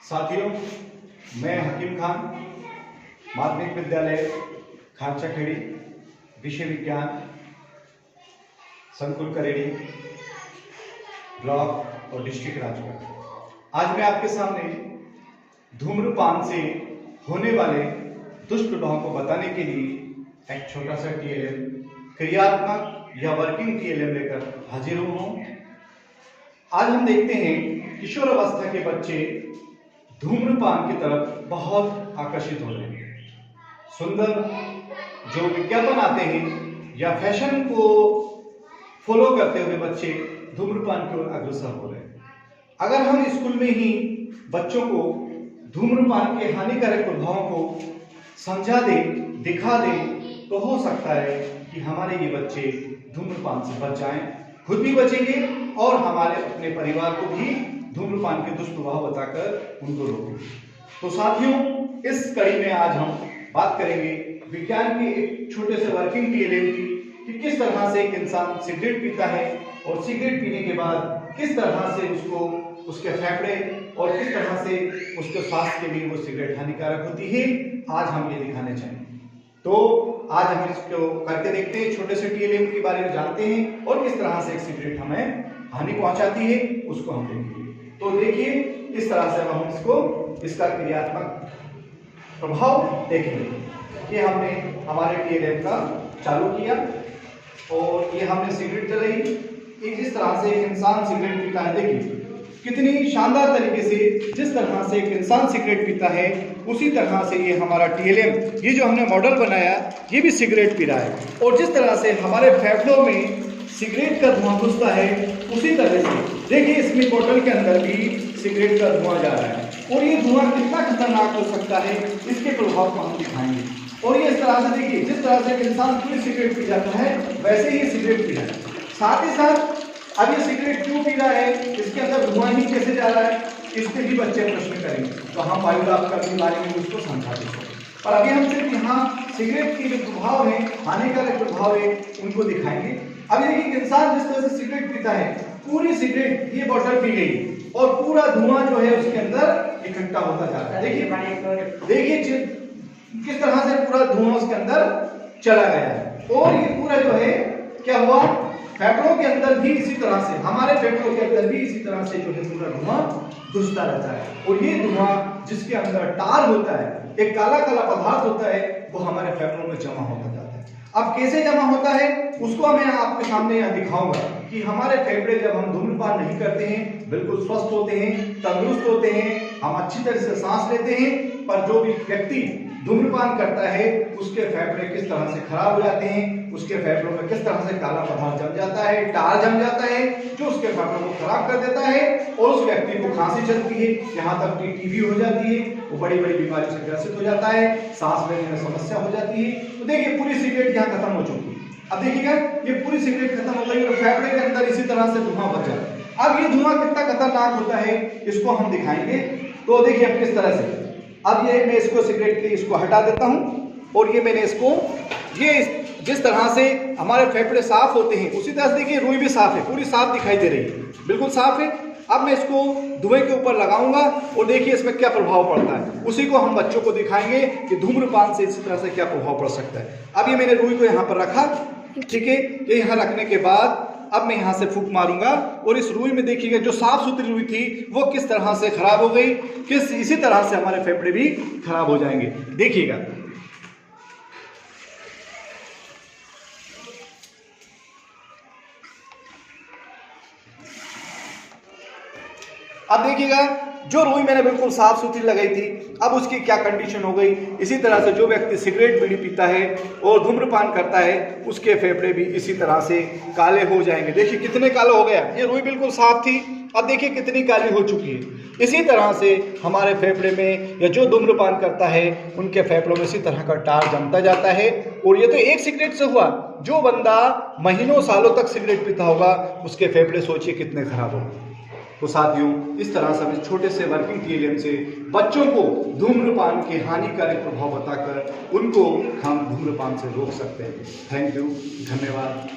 साथियों, मैं हकीम खान, माध्यमिक विद्यालय खारचाखेड़ी, विषय विज्ञान, संकुल करेड़ी, ब्लॉक और डिस्ट्रिक्ट राजगढ़। आज मैं आपके सामने धूम्रपान से होने वाले दुष्प्रभाव को बताने के लिए एक छोटा सा टीएलएम, क्रियात्मक या वर्किंग टीएलएम लेकर हाजिर हुआ हूं। आज हम देखते हैं किशोर अवस्था के बच्चे धूम्रपान की तरफ बहुत आकर्षित हो रहे हैं। सुंदर जो विज्ञापन आते हैं या फैशन को फॉलो करते हुए बच्चे धूम्रपान की ओर अग्रसर हो रहे हैं। अगर हम स्कूल में ही बच्चों को धूम्रपान के हानिकारक प्रभावों को समझा दें, दिखा दें, तो हो सकता है कि हमारे ये बच्चे धूम्रपान से बच जाएं, खुद भी बचेंगे और हमारे अपने परिवार को भी धूम्रपान के दुष्प्रभाव बताकर उनको रोकेंगे। तो साथियों, इस कड़ी में आज हम बात करेंगे विज्ञान के एक छोटे से वर्किंग टीएलएम की कि किस तरह से एक इंसान सिगरेट पीता है और सिगरेट पीने के बाद किस तरह से उसको उसके फेफड़े और किस तरह से उसके स्वास्थ्य के लिए वो सिगरेट हानिकारक होती है। आज हम ये दिखाने चाहेंगे। तो आज हम इसको करके देखते हैं, छोटे से टीएलएम के बारे में जानते हैं और किस तरह से एक सिगरेट हमें हानि पहुंचाती है उसको हम देखेंगे। तो देखिए, इस तरह से हम इसका क्रियात्मक प्रभाव देखेंगे। ये हमने हमारे टीएलएम का चालू किया और ये हमने सिगरेट जलाई। जिस तरह से एक इंसान सिगरेट पीता है, देखिए कितनी शानदार तरीके से जिस तरह से एक इंसान सिगरेट पीता है उसी तरह से ये हमारा टीएलएम, ये जो हमने मॉडल बनाया, ये भी सिगरेट पी रहा है। और जिस तरह से हमारे फेफड़ों में सिगरेट का धुआं घुसता है उसी तरह से देखिए इसमें बोतल के अंदर भी सिगरेट का धुआं जा रहा है। और ये धुआं कितना खतरनाक हो सकता है, इसके प्रभाव को हम दिखाएंगे। और ये इस तरह से देखिए, जिस तरह से एक इंसान पूरी सिगरेट पी जाता है वैसे ही सिगरेट पी रहा है। साथ ही साथ अब ये सिगरेट क्यों पी रहा है, इसके अंदर धुआं ही कैसे जा रहा है, इसके भी बच्चे प्रश्न करेंगे। तो हम वायुदाब के बारे में उसको समझा देंगे। पर अभी हम सिर्फ यहाँ सिगरेट के जो प्रभाव है, हानिकारक प्रभाव है, उनको दिखाएंगे। अब देखिए इंसान जिस तरह से सिगरेट पीता है, पूरी सिगरेट ये बोतल पी गई और पूरा धुआं जो है उसके अंदर इकट्ठा होता जा रहा है। देखिए किस तरह से पूरा धुआं उसके अंदर चला गया है। और ये पूरा जो है क्या हुआ, फेफड़ों के अंदर भी इसी तरह से, हमारे फेफड़ों के अंदर भी इसी तरह से जो है पूरा धुआं घुसता रहता है। और ये धुआं जिसके अंदर टार होता है, एक काला काला पदार्थ होता है, वो हमारे फेफड़ों में जमा होता जाता है। अब कैसे जमा होता है उसको मैं आपके सामने यहाँ दिखाऊंगा कि हमारे फेफड़े जब हम धूम्रपान नहीं करते हैं बिल्कुल स्वस्थ होते हैं, तंदुरुस्त होते हैं, हम अच्छी तरह से सांस लेते हैं। पर जो भी व्यक्ति धूम्रपान करता है उसके फेफड़े किस तरह से खराब हो जाते हैं, उसके फेफड़ों में किस तरह से काला पदार्थ जम जाता है, टार जम जाता है, जो उसके फेफड़ों को खराब कर देता है और उस व्यक्ति को खांसी चलती है, यहाँ तक कि टीबी हो जाती है, वो बड़ी बड़ी बीमारी से ग्रसित हो जाता है, सांस लेने में समस्या हो जाती है। तो देखिए पूरी सिगरेट यहाँ खत्म हो चुकी है। अब देखिएगा ये पूरी सिगरेट खत्म हो गई और फेफड़े के अंदर इसी तरह से धुआं बच जाता है। अब ये धुआं कितना खतरनाक होता है इसको हम दिखाएंगे। तो देखिए अब किस तरह से, अब ये मैं इसको सिगरेट की इसको हटा देता हूं और ये मैंने इसको, ये जिस तरह से हमारे फेफड़े साफ होते हैं उसी तरह से देखिए रुई भी साफ है, पूरी साफ दिखाई दे रही है, बिल्कुल साफ है। अब मैं इसको धुएं के ऊपर लगाऊंगा और देखिए इसमें क्या प्रभाव पड़ता है, उसी को हम बच्चों को दिखाएंगे कि धूम्रपान से इसी तरह से क्या प्रभाव पड़ सकता है। अब ये मैंने रुई को यहाँ पर रखा, ठीक है। ये यहाँ रखने के बाद अब मैं यहाँ से फूंक मारूंगा और इस रुई में देखिएगा जो साफ सुथरी रुई थी वो किस तरह से खराब हो गई, इसी तरह से हमारे फेफड़े भी खराब हो जाएंगे। देखिएगा अब देखिएगा जो रुई मैंने बिल्कुल साफ सुथरी लगाई थी, अब उसकी क्या कंडीशन हो गई। इसी तरह से जो व्यक्ति सिगरेट बीड़ी पीता है और धूम्रपान करता है उसके फेफड़े भी इसी तरह से काले हो जाएंगे। देखिए कितने काले हो गया, ये रुई बिल्कुल साफ थी, अब देखिए कितनी काली हो चुकी है। इसी तरह से हमारे फेफड़े में या जो धूम्रपान करता है उनके फेफड़ों में इसी तरह का टार जमता जाता है। और ये तो एक सिगरेट से हुआ, जो बंदा महीनों सालों तक सिगरेट पीता होगा उसके फेफड़े सोचिए कितने खराब होंगे। तो साथियों, इस तरह से हम छोटे से वर्किंग टीएलएम से बच्चों को धूम्रपान के हानिकारक प्रभाव बताकर उनको हम धूम्रपान से रोक सकते हैं। थैंक यू, धन्यवाद।